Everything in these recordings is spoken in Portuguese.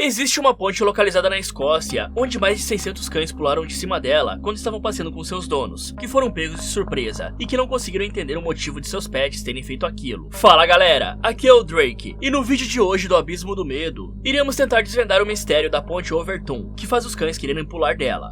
Existe uma ponte localizada na Escócia, onde mais de 600 cães pularam de cima dela quando estavam passeando com seus donos, que foram pegos de surpresa e que não conseguiram entender o motivo de seus pets terem feito aquilo. Fala galera, aqui é o Drake, e no vídeo de hoje do Abismo do Medo, iremos tentar desvendar o mistério da ponte Overton, que faz os cães quererem pular dela.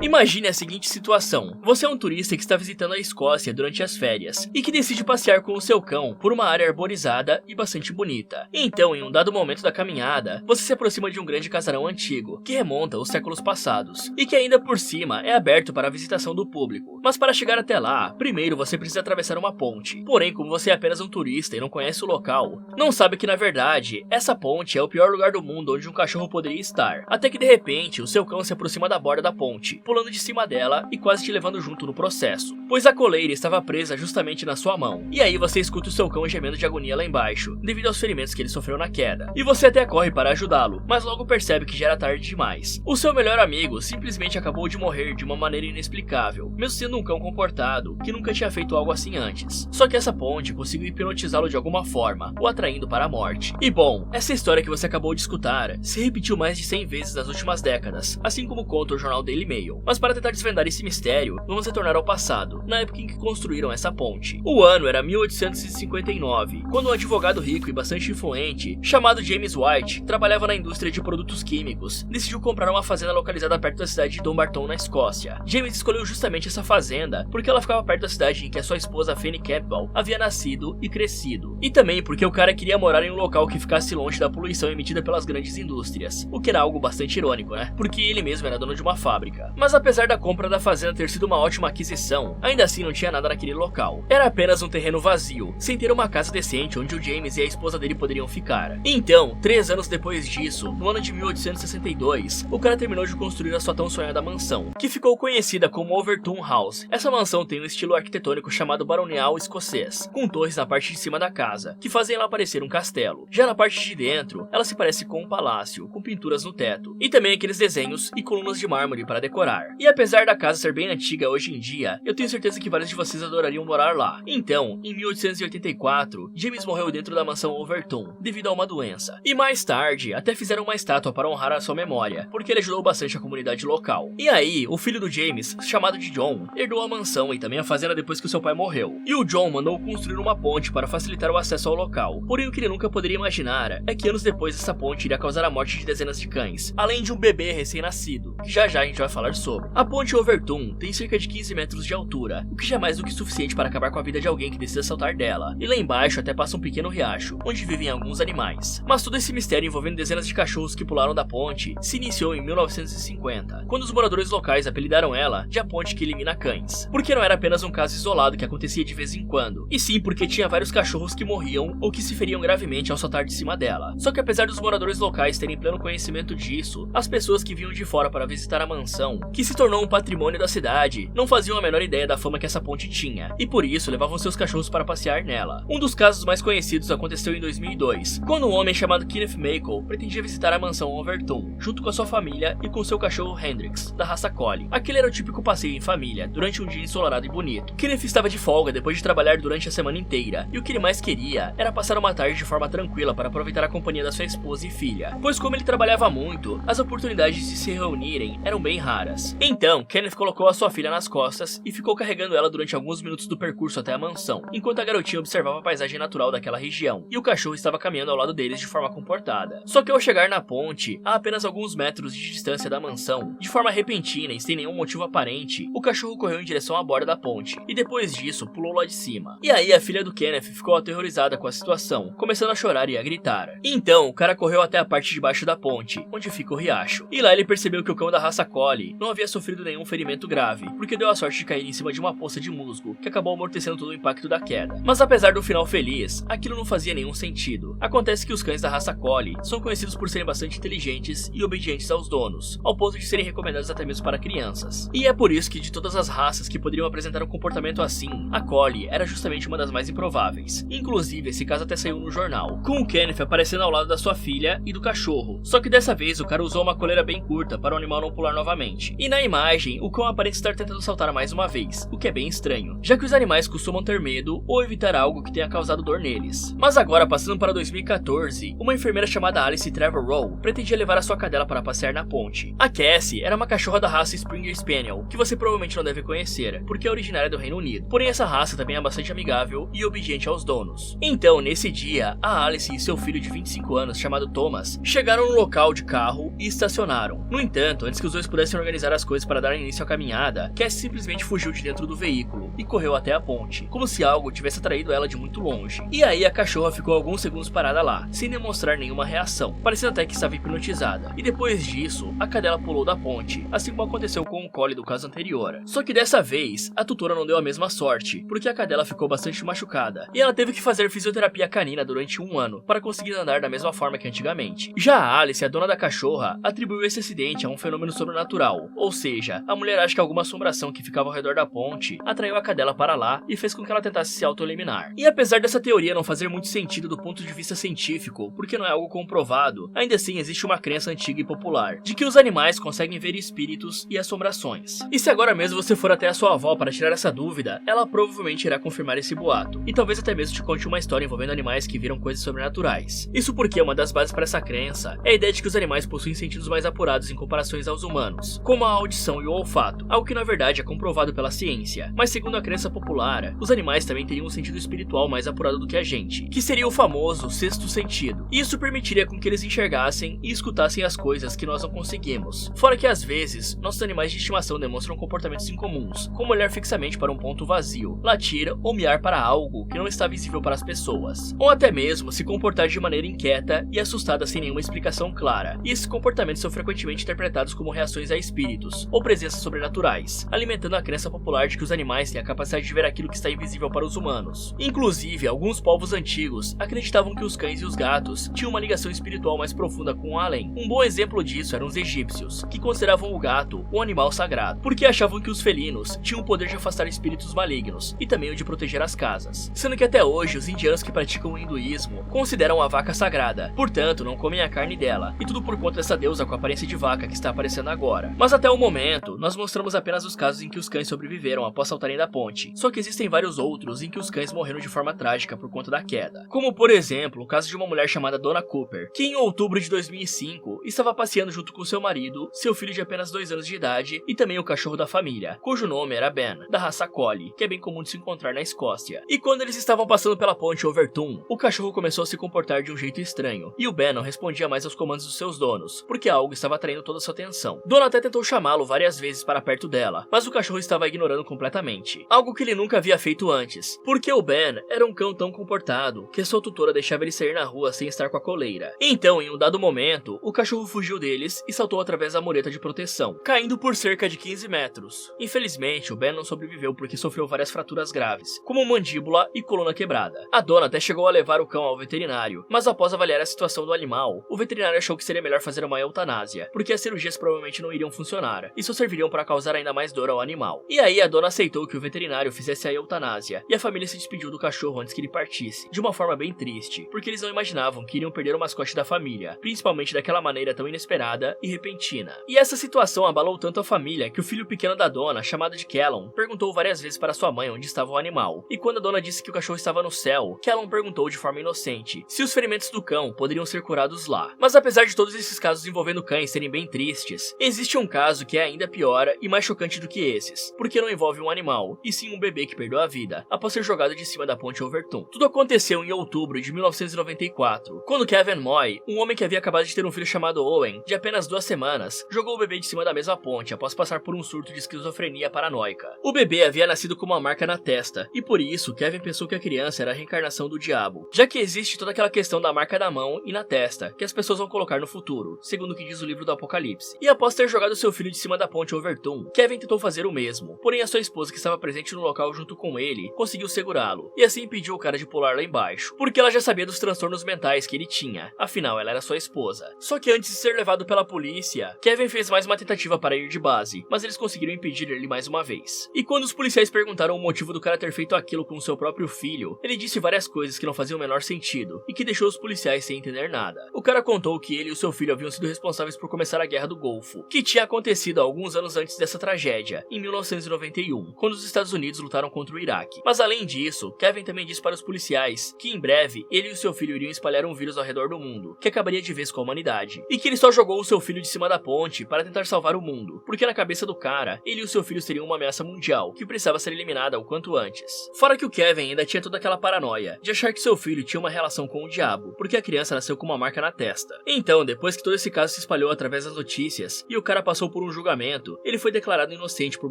Imagine a seguinte situação: você é um turista que está visitando a Escócia durante as férias e que decide passear com o seu cão por uma área arborizada e bastante bonita. Então, em um dado momento da caminhada, você se aproxima de um grande casarão antigo que remonta aos séculos passados e que ainda por cima é aberto para a visitação do público. Mas para chegar até lá, primeiro você precisa atravessar uma ponte. Porém, como você é apenas um turista e não conhece o local, não sabe que na verdade essa ponte é o pior lugar do mundo onde um cachorro poderia estar. Até que de repente o seu cão se aproxima da borda da ponte, pulando de cima dela e quase te levando junto no processo, pois a coleira estava presa justamente na sua mão. E aí você escuta o seu cão gemendo de agonia lá embaixo, devido aos ferimentos que ele sofreu na queda. E você até corre para ajudá-lo, mas logo percebe que já era tarde demais. O seu melhor amigo simplesmente acabou de morrer de uma maneira inexplicável, mesmo sendo um cão comportado que nunca tinha feito algo assim antes. Só que essa ponte conseguiu hipnotizá-lo de alguma forma, o atraindo para a morte. E bom, essa história que você acabou de escutar se repetiu mais de 100 vezes nas últimas décadas, assim como conta o jornal Daily Mail. Mas para tentar desvendar esse mistério, vamos retornar ao passado, na época em que construíram essa ponte. O ano era 1859, quando um advogado rico e bastante influente, chamado James White, trabalhava na indústria de produtos químicos, decidiu comprar uma fazenda localizada perto da cidade de Dumbarton, na Escócia. James escolheu justamente essa fazenda porque ela ficava perto da cidade em que a sua esposa Fanny Campbell havia nascido e crescido. E também porque o cara queria morar em um local que ficasse longe da poluição emitida pelas grandes indústrias, o que era algo bastante irônico, né? Porque ele mesmo era dono de uma fábrica. Mas apesar da compra da fazenda ter sido uma ótima aquisição, ainda assim não tinha nada naquele local. Era apenas um terreno vazio, sem ter uma casa decente onde o James e a esposa dele poderiam ficar. Então, 3 anos depois disso, no ano de 1862, o cara terminou de construir a sua tão sonhada mansão, que ficou conhecida como Overton House. Essa mansão tem um estilo arquitetônico chamado baroneal escocês, com torres na parte de cima da casa, que fazem ela parecer um castelo. Já na parte de dentro, ela se parece com um palácio, com pinturas no teto, e também aqueles desenhos e colunas de mármore para decorar. E apesar da casa ser bem antiga hoje em dia, eu tenho certeza que vários de vocês adorariam morar lá. Então, em 1884, James morreu dentro da mansão Overton, devido a uma doença. E mais tarde, até fizeram uma estátua para honrar a sua memória, porque ele ajudou bastante a comunidade local. E aí, o filho do James, chamado de John, herdou a mansão e também a fazenda depois que o seu pai morreu. E o John mandou construir uma ponte para facilitar o acesso ao local. Porém, o que ele nunca poderia imaginar é que anos depois essa ponte iria causar a morte de dezenas de cães, além de um bebê recém-nascido, que já a gente vai falar sobre. A ponte Overton tem cerca de 15 metros de altura, o que já é mais do que suficiente para acabar com a vida de alguém que decida saltar dela. E lá embaixo até passa um pequeno riacho, onde vivem alguns animais. Mas todo esse mistério envolvendo dezenas de cachorros que pularam da ponte se iniciou em 1950, quando os moradores locais apelidaram ela de a ponte que elimina cães. Porque não era apenas um caso isolado que acontecia de vez em quando, e sim porque tinha vários cachorros que morriam ou que se feriam gravemente ao saltar de cima dela. Só que apesar dos moradores locais terem pleno conhecimento disso, as pessoas que vinham de fora para visitar a mansão, que se tornou um patrimônio da cidade, não faziam a menor ideia da fama que essa ponte tinha, e por isso levavam seus cachorros para passear nela. Um dos casos mais conhecidos aconteceu em 2002, quando um homem chamado Kenneth Mackle pretendia visitar a mansão Overton, junto com a sua família e com seu cachorro Hendrix, da raça Collie. Aquele era o típico passeio em família, durante um dia ensolarado e bonito. Kenneth estava de folga depois de trabalhar durante a semana inteira, e o que ele mais queria era passar uma tarde de forma tranquila para aproveitar a companhia da sua esposa e filha, pois como ele trabalhava muito, as oportunidades de se reunirem eram bem raras. Então, Kenneth colocou a sua filha nas costas e ficou carregando ela durante alguns minutos do percurso até a mansão, enquanto a garotinha observava a paisagem natural daquela região, e o cachorro estava caminhando ao lado deles de forma comportada. Só que ao chegar na ponte, a apenas alguns metros de distância da mansão, de forma repentina e sem nenhum motivo aparente, o cachorro correu em direção à borda da ponte, e depois disso, pulou lá de cima. E aí a filha do Kenneth ficou aterrorizada com a situação, começando a chorar e a gritar. Então, o cara correu até a parte de baixo da ponte, onde fica o riacho, e lá ele percebeu que o cão da raça Collie não havia sofrido nenhum ferimento grave, porque deu a sorte de cair em cima de uma poça de musgo, que acabou amortecendo todo o impacto da queda. Mas apesar do final feliz, aquilo não fazia nenhum sentido. Acontece que os cães da raça Collie são conhecidos por serem bastante inteligentes e obedientes aos donos, ao ponto de serem recomendados até mesmo para crianças. E é por isso que de todas as raças que poderiam apresentar um comportamento assim, a Collie era justamente uma das mais improváveis. Inclusive, esse caso até saiu no jornal, com o Kenneth aparecendo ao lado da sua filha e do cachorro. Só que dessa vez o cara usou uma coleira bem curta para o animal não pular novamente. E na imagem, o cão aparenta estar tentando saltar mais uma vez, o que é bem estranho, já que os animais costumam ter medo ou evitar algo que tenha causado dor neles. Mas agora, passando para 2014, uma enfermeira chamada Alice Trevorrow pretendia levar a sua cadela para passear na ponte. A Cassie era uma cachorra da raça Springer Spaniel, que você provavelmente não deve conhecer, porque é originária do Reino Unido. Porém, essa raça também é bastante amigável e obediente aos donos. Então, nesse dia, a Alice e seu filho de 25 anos, chamado Thomas, chegaram no local de carro e estacionaram. No entanto, antes que os dois pudessem organizar as coisas para dar início à caminhada, Cassie simplesmente fugiu de dentro do veículo e correu até a ponte, como se algo tivesse atraído ela de muito longe. E aí a cachorra ficou alguns segundos parada lá, sem demonstrar nenhuma reação, parecendo até que estava hipnotizada. E depois disso, a cadela pulou da ponte, assim como aconteceu com o Collie do caso anterior. Só que dessa vez, a tutora não deu a mesma sorte, porque a cadela ficou bastante machucada, e ela teve que fazer fisioterapia canina durante 1 ano, para conseguir andar da mesma forma que antigamente. Já a Alice, a dona da cachorra, atribuiu esse acidente a um fenômeno sobrenatural, ou seja, a mulher acha que alguma assombração que ficava ao redor da ponte atraiu a cadela para lá e fez com que ela tentasse se auto-eliminar. E apesar dessa teoria não fazer muito sentido do ponto de vista científico, porque não é algo comprovado, ainda assim existe uma crença antiga e popular, de que os animais conseguem ver espíritos e assombrações. E se agora mesmo você for até a sua avó para tirar essa dúvida, ela provavelmente irá confirmar esse boato, e talvez até mesmo te conte uma história envolvendo animais que viram coisas sobrenaturais. Isso porque uma das bases para essa crença é a ideia de que os animais possuem sentidos mais apurados em comparações aos humanos, como a audição e o olfato, algo que na verdade é comprovado pela ciência. Mas segundo a crença popular, os animais também teriam um sentido espiritual mais apurado do que a gente, que seria o famoso sexto sentido. E isso permitiria com que eles enxergassem e escutassem as coisas que nós não conseguimos. Fora que às vezes, nossos animais de estimação demonstram comportamentos incomuns, como olhar fixamente para um ponto vazio, latir ou miar para algo que não está visível para as pessoas, ou até mesmo se comportar de maneira inquieta e assustada sem nenhuma explicação clara. E esses comportamentos são frequentemente interpretados como reações a espíritos ou presenças sobrenaturais, alimentando a crença popular de que os animais têm a capacidade de ver aquilo que está invisível para os humanos. Inclusive, alguns povos antigos acreditavam que os cães e os gatos tinham uma ligação espiritual mais profunda com o além. Um bom exemplo disso eram os egípcios, que consideravam o gato um animal sagrado, porque achavam que os felinos tinham o poder de afastar espíritos malignos e também o de proteger as casas. Sendo que até hoje, os indianos que praticam o hinduísmo consideram a vaca sagrada, portanto não comem a carne dela, e tudo por conta dessa deusa com aparência de vaca que está aparecendo agora. Mas até o momento, nós mostramos apenas os casos em que os cães sobreviveram após saltarem da ponte, só que existem vários outros em que os cães morreram de forma trágica por conta da queda, como por exemplo o caso de uma mulher chamada Donna Cooper, que em outubro de 2005 estava passeando junto com seu marido, seu filho de apenas 2 anos de idade e também o cachorro da família, cujo nome era Ben, da raça Collie, que é bem comum de se encontrar na Escócia. E quando eles estavam passando pela ponte Overton, o cachorro começou a se comportar de um jeito estranho, e o Ben não respondia mais aos comandos dos seus donos, porque algo estava atraindo toda a sua atenção. Donna até tentou chamá-lo várias vezes para perto dela, mas o cachorro estava ignorando completamente, algo que ele nunca havia feito antes, porque o Ben era um cão tão comportado que sua tutora deixava ele sair na rua sem estar com a coleira. Então, em um dado momento, o cachorro fugiu deles e saltou através da mureta de proteção, caindo por cerca de 15 metros. Infelizmente, o Ben não sobreviveu porque sofreu várias fraturas graves, como mandíbula e coluna quebrada. A dona até chegou a levar o cão ao veterinário, mas após avaliar a situação do animal, o veterinário achou que seria melhor fazer uma eutanásia, porque as cirurgias provavelmente não iriam funcionar, e só serviriam para causar ainda mais dor ao animal. E aí a dona aceitou que o veterinário fizesse a eutanásia, e a família se despediu do cachorro antes que ele partisse, de uma forma bem triste, porque eles não imaginavam que iriam perder o mascote da família, principalmente daquela maneira tão inesperada e repentina. E essa situação abalou tanto a família que o filho pequeno da dona, chamado de Callum, perguntou várias vezes para sua mãe onde estava o animal, e quando a dona disse que o cachorro estava no céu, Callum perguntou de forma inocente se os ferimentos do cão poderiam ser curados lá. Mas apesar de todos esses casos envolvendo cães serem bem tristes, existe um caso que é ainda pior e mais chocante do que esses, porque não envolve um animal, e sim um bebê que perdeu a vida após ser jogado de cima da ponte Overton. Tudo aconteceu em outubro de 1994, quando Kevin Moy, um homem que havia acabado de ter um filho chamado Owen, de apenas 2 semanas, jogou o bebê de cima da mesma ponte após passar por um surto de esquizofrenia paranoica. O bebê havia nascido com uma marca na testa, e por isso Kevin pensou que a criança era a reencarnação do diabo, já que existe toda aquela questão da marca na mão e na testa, que as pessoas vão colocar no futuro, segundo o que diz o livro do Apocalipse. E após ter jogado seu filho de cima da ponte Overton, Kevin tentou fazer o mesmo, porém a sua esposa, que estava presente no local junto com ele, conseguiu segurá-lo, e assim impediu o cara de pular lá embaixo, porque ela já sabia dos transtornos mentais que ele tinha, afinal ela era sua esposa. Só que antes de ser levado pela polícia, Kevin fez mais uma tentativa para ir de base, mas eles conseguiram impedir ele mais uma vez. E quando os policiais perguntaram o motivo do cara ter feito aquilo com seu próprio filho, ele disse várias coisas que não faziam o menor sentido, e que deixou os policiais sem entender nada. O cara contou que ele e o seu filho haviam sido responsáveis por começar a Guerra do Golfo, que tinha acontecido acontecido alguns anos antes dessa tragédia, em 1991, quando os Estados Unidos lutaram contra o Iraque. Mas além disso, Kevin também disse para os policiais que em breve ele e o seu filho iriam espalhar um vírus ao redor do mundo, que acabaria de vez com a humanidade, e que ele só jogou o seu filho de cima da ponte para tentar salvar o mundo, porque na cabeça do cara, ele e o seu filho seriam uma ameaça mundial, que precisava ser eliminada o quanto antes. Fora que o Kevin ainda tinha toda aquela paranoia de achar que seu filho tinha uma relação com o diabo, porque a criança nasceu com uma marca na testa. Então, depois que todo esse caso se espalhou através das notícias, e o cara passou por um julgamento, ele foi declarado inocente por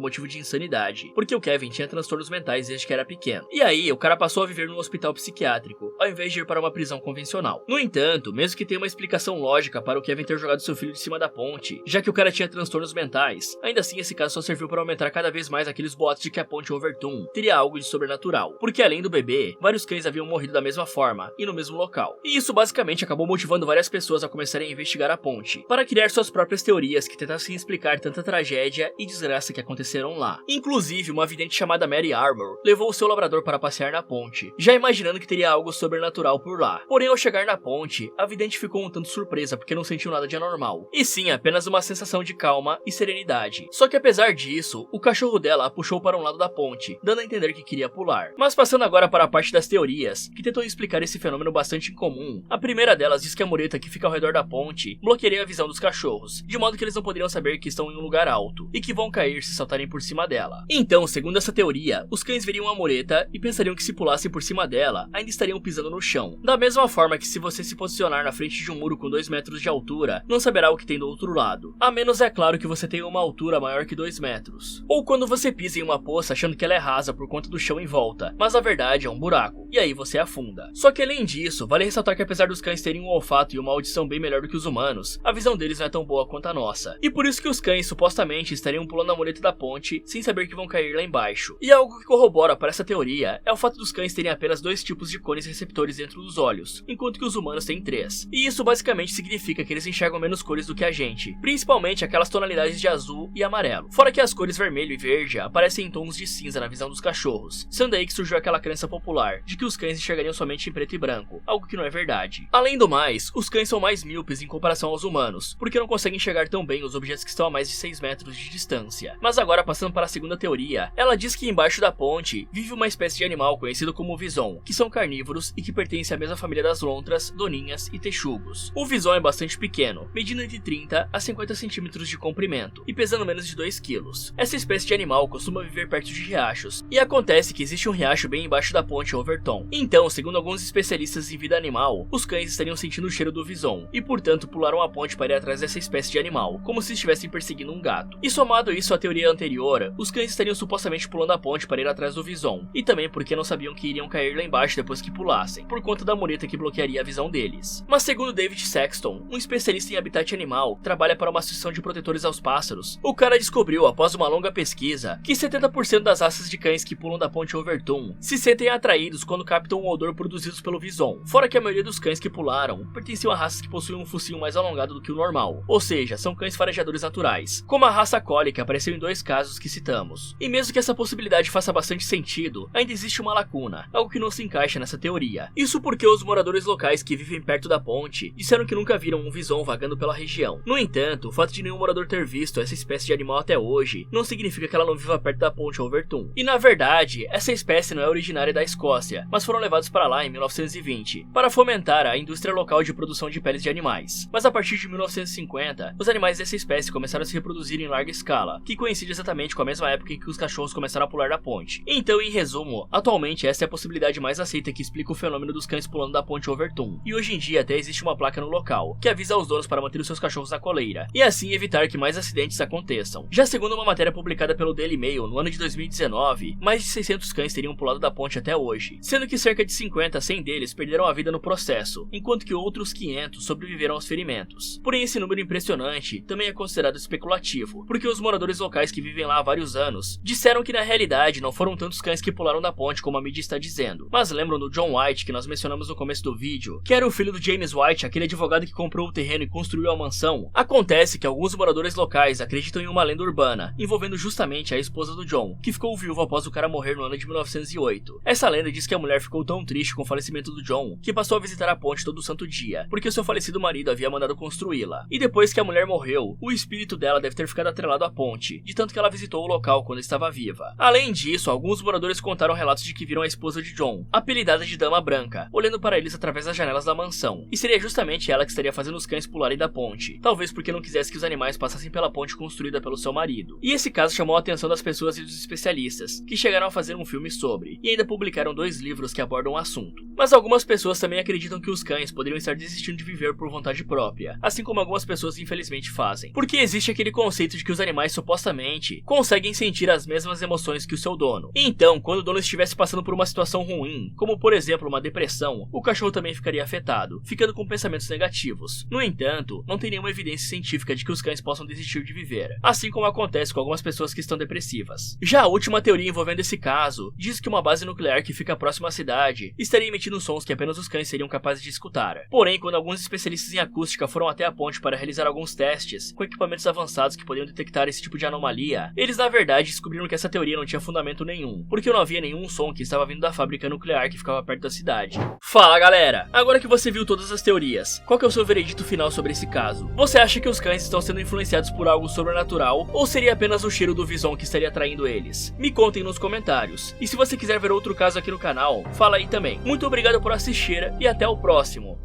motivo de insanidade, porque o Kevin tinha transtornos mentais desde que era pequeno. E aí, o cara passou a viver num hospital psiquiátrico, ao invés de ir para uma prisão convencional. No entanto, mesmo que tenha uma explicação lógica para o Kevin ter jogado seu filho de cima da ponte, já que o cara tinha transtornos mentais, ainda assim esse caso só serviu para aumentar cada vez mais aqueles boatos de que a ponte Overton teria algo de sobrenatural, porque além do bebê, vários cães haviam morrido da mesma forma e no mesmo local. E isso basicamente acabou motivando várias pessoas a começarem a investigar a ponte, para criar suas próprias teorias que tentassem explicar tanta tragédia e desgraça que aconteceram lá. Inclusive, uma vidente chamada Mary Armour levou o seu labrador para passear na ponte, já imaginando que teria algo sobrenatural por lá. Porém, ao chegar na ponte, a vidente ficou um tanto surpresa porque não sentiu nada de anormal, e sim apenas uma sensação de calma e serenidade. Só que apesar disso, o cachorro dela a puxou para um lado da ponte, dando a entender que queria pular. Mas passando agora para a parte das teorias, que tentou explicar esse fenômeno bastante incomum, a primeira delas diz que a mureta que fica ao redor da ponte bloquearia a visão dos cachorros, de modo que eles não poderiam saber que estão em um lugar alto, e que vão cair se saltarem por cima dela. Então, segundo essa teoria, os cães veriam a mureta e pensariam que se pulassem por cima dela, ainda estariam pisando no chão. Da mesma forma que se você se posicionar na frente de um muro com 2 metros de altura, não saberá o que tem do outro lado, a menos é claro que você tenha uma altura maior que 2 metros. Ou quando você pisa em uma poça achando que ela é rasa por conta do chão em volta, mas na verdade é um buraco, e aí você afunda. Só que além disso, vale ressaltar que apesar dos cães terem um olfato e uma audição bem melhor do que os humanos, a visão deles não é tão boa quanto a nossa. E por isso que os cães supostamente estariam pulando a mureta da ponte sem saber que vão cair lá embaixo. E algo que corrobora para essa teoria é o fato dos cães terem apenas 2 tipos de cones receptores dentro dos olhos, enquanto que os humanos têm 3. E isso basicamente significa que eles enxergam menos cores do que a gente, principalmente aquelas tonalidades de azul e amarelo. Fora que as cores vermelho e verde aparecem em tons de cinza na visão dos cachorros, sendo daí que surgiu aquela crença popular de que os cães enxergariam somente em preto e branco, algo que não é verdade. Além do mais, os cães são mais míopes em comparação aos humanos, porque não conseguem enxergar tão bem os objetos que estão a mais de 6 metros de distância. Mas agora passando para a segunda teoria, ela diz que embaixo da ponte vive uma espécie de animal conhecido como vison, que são carnívoros e que pertencem à mesma família das lontras, doninhas e texugos. O vison é bastante pequeno, medindo entre 30 a 50 centímetros de comprimento e pesando menos de 2 quilos. Essa espécie de animal costuma viver perto de riachos, e acontece que existe um riacho bem embaixo da ponte Overton. Então, segundo alguns especialistas em vida animal, os cães estariam sentindo o cheiro do vison, e portanto pularam a ponte para ir atrás dessa espécie de animal, como se estivessem perseguindo um gato. E somado isso à teoria anterior, os cães estariam supostamente pulando a ponte para ir atrás do vison, e também porque não sabiam que iriam cair lá embaixo depois que pulassem, por conta da mureta que bloquearia a visão deles. Mas segundo David Sexton, um especialista em habitat animal, trabalha para uma associação de protetores aos pássaros, o cara descobriu, após uma longa pesquisa, que 70% das raças de cães que pulam da ponte Overton se sentem atraídos quando captam o odor produzido pelo vison. Fora que a maioria dos cães que pularam pertenciam a raças que possuem um focinho mais alongado do que o normal, ou seja, são cães farejadores naturais, como a raça Collie que apareceu em 2 casos que citamos. E mesmo que essa possibilidade faça bastante sentido, ainda existe uma lacuna, algo que não se encaixa nessa teoria. Isso porque os moradores locais que vivem perto da ponte disseram que nunca viram um vison vagando pela região. No entanto, o fato de nenhum morador ter visto essa espécie de animal até hoje não significa que ela não viva perto da ponte Overton. E na verdade, essa espécie não é originária da Escócia, mas foram levados para lá em 1920 para fomentar a indústria local de produção de peles de animais. Mas a partir de 1950, os animais dessa espécie começaram a se reproduzir em larga escala, que coincide exatamente com a mesma época em que os cachorros começaram a pular da ponte. Então, em resumo, atualmente essa é a possibilidade mais aceita que explica o fenômeno dos cães pulando da ponte Overton. E hoje em dia até existe uma placa no local, que avisa aos donos para manter os seus cachorros na coleira, e assim evitar que mais acidentes aconteçam. Já segundo uma matéria publicada pelo Daily Mail no ano de 2019, mais de 600 cães teriam pulado da ponte até hoje, sendo que cerca de 50 a 100 deles perderam a vida no processo, enquanto que outros 500 sobreviveram aos ferimentos. Porém, esse número impressionante também é considerado especulativo, porque os moradores locais que vivem lá há vários anos disseram que na realidade não foram tantos cães que pularam da ponte como a mídia está dizendo. Mas lembram do John White que nós mencionamos no começo do vídeo, que era o filho do James White, aquele advogado que comprou o terreno e construiu a mansão? Acontece que alguns moradores locais acreditam em uma lenda urbana, envolvendo justamente a esposa do John, que ficou viúva após o cara morrer no ano de 1908. Essa lenda diz que a mulher ficou tão triste com o falecimento do John que passou a visitar a ponte todo santo dia, porque o seu falecido marido havia mandado construí-la. E depois que a mulher morreu, o espírito dela deve ter ficado atrelado à ponte, de tanto que ela visitou o local quando estava viva. Além disso, alguns moradores contaram relatos de que viram a esposa de John, apelidada de Dama Branca, olhando para eles através das janelas da mansão, e seria justamente ela que estaria fazendo os cães pularem da ponte, talvez porque não quisesse que os animais passassem pela ponte construída pelo seu marido. E esse caso chamou a atenção das pessoas e dos especialistas, que chegaram a fazer um filme sobre, e ainda publicaram 2 livros que abordam o assunto. Mas algumas pessoas também acreditam que os cães poderiam estar desistindo de viver por vontade própria, assim como algumas pessoas infelizmente fazem, porque existe aquele conceito de que os animais supostamente conseguem sentir as mesmas emoções que o seu dono. Então, quando o dono estivesse passando por uma situação ruim, como por exemplo uma depressão, o cachorro também ficaria afetado, ficando com pensamentos negativos. No entanto, não tem nenhuma evidência científica de que os cães possam desistir de viver, assim como acontece com algumas pessoas que estão depressivas. Já a última teoria envolvendo esse caso diz que uma base nuclear que fica próxima à cidade estaria emitindo sons que apenas os cães seriam capazes de escutar. Porém, quando alguns especialistas em acústica foram até a ponte para realizar alguns testes com equipamentos avançados que podiam detectar esse tipo de anomalia, eles na verdade descobriram que essa teoria não tinha fundamento nenhum, porque não havia nenhum som que estava vindo da fábrica nuclear que ficava perto da cidade. Fala galera, agora que você viu todas as teorias, qual que é o seu veredito final sobre esse caso? Você acha que os cães estão sendo influenciados por algo sobrenatural ou seria apenas o cheiro do Vison que estaria atraindo eles? Me contem nos comentários. E se você quiser ver outro caso aqui no canal, fala aí também. Muito obrigado por assistir e até o próximo.